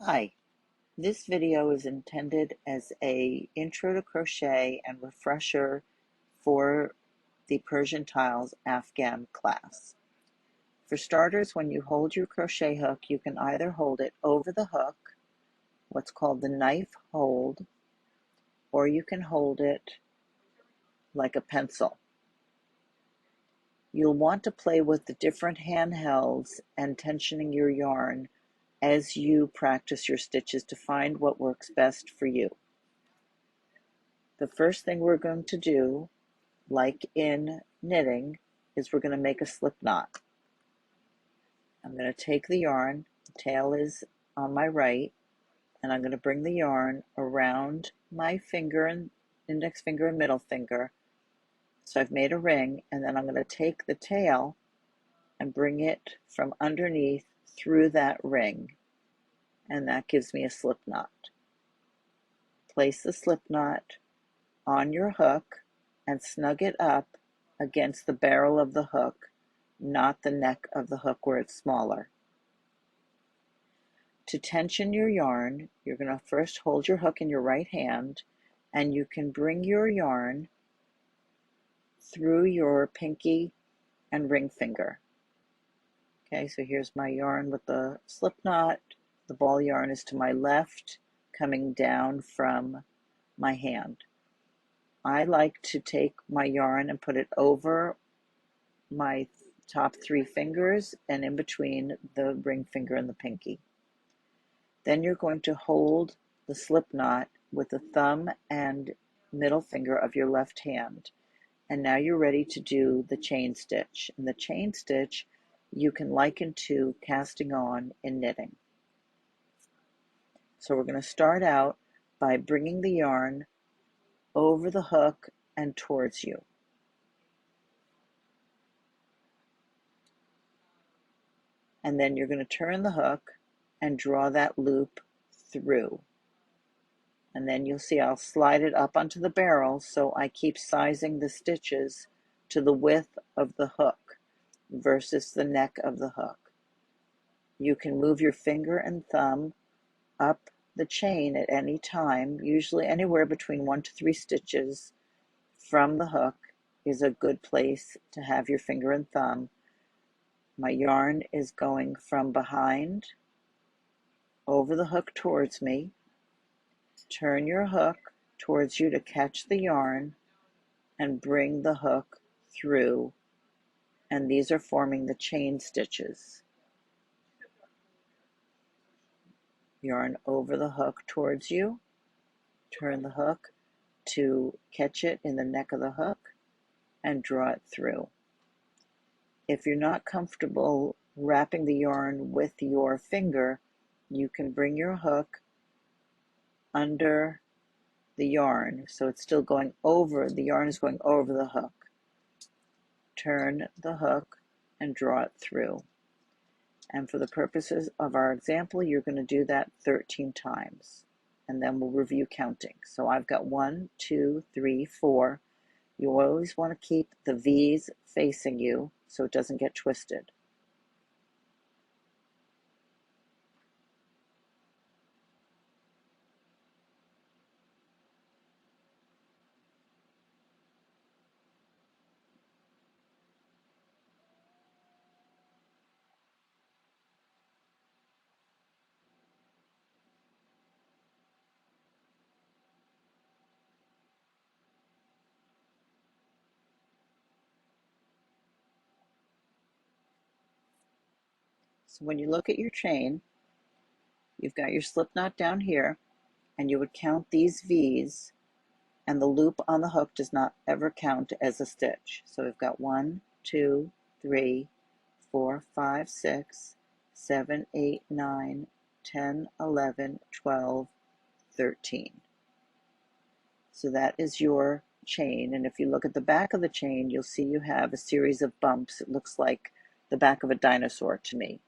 Hi, this video is intended as a intro to crochet and refresher for the Persian Tiles Afghan class. For starters, when you hold your crochet hook, you can either hold it over the hook, what's called the knife hold, or you can hold it like a pencil. You'll want to play with the different handhelds and tensioning your yarn as you practice your stitches to find what works best for you. The first thing we're going to do, like in knitting, is we're going to make a slip knot. I'm going to take the yarn, the tail is on my right, and I'm going to bring the yarn around my finger and index finger and middle finger. So I've made a ring, and then I'm going to take the tail and bring it from underneath through that ring, and that gives me a slip knot. Place the slip knot on your hook and snug it up against the barrel of the hook, not the neck of the hook where it's smaller. To tension your yarn, you're going to first hold your hook in your right hand, and you can bring your yarn through your pinky and ring finger. Okay, so here's my yarn with the slip knot. The ball yarn is to my left, coming down from my hand. I like to take my yarn and put it over my top three fingers and in between the ring finger and the pinky. Then you're going to hold the slip knot with the thumb and middle finger of your left hand. And now you're ready to do the chain stitch. And the chain stitch you can liken to casting on in knitting. So we're going to start out by bringing the yarn over the hook and towards you. And then you're going to turn the hook and draw that loop through. And then you'll see I'll slide it up onto the barrel, so I keep sizing the stitches to the width of the hook versus the neck of the hook. You can move your finger and thumb up the chain at any time, usually anywhere between 1 to 3 stitches from the hook is a good place to have your finger and thumb. My yarn is going from behind over the hook towards me. Turn your hook towards you to catch the yarn and bring the hook through, and these are forming the chain stitches. Yarn over the hook towards you, turn the hook to catch it in the neck of the hook and draw it through. If you're not comfortable wrapping the yarn with your finger, you can bring your hook under the yarn, so it's still going over, the yarn is going over the hook. Turn the hook and draw it through. And for the purposes of our example, you're going to do that 13 times. And then we'll review counting. So I've got 1, 2, 3, 4. You always want to keep the V's facing you so it doesn't get twisted. So when you look at your chain, you've got your slip knot down here, and you would count these V's, and the loop on the hook does not ever count as a stitch. So we've got 1, 2, 3, 4, 5, 6, 7, 8, 9, 10, 11, 12, 13. So that is your chain, and if you look at the back of the chain, you'll see you have a series of bumps. It looks like the back of a dinosaur to me.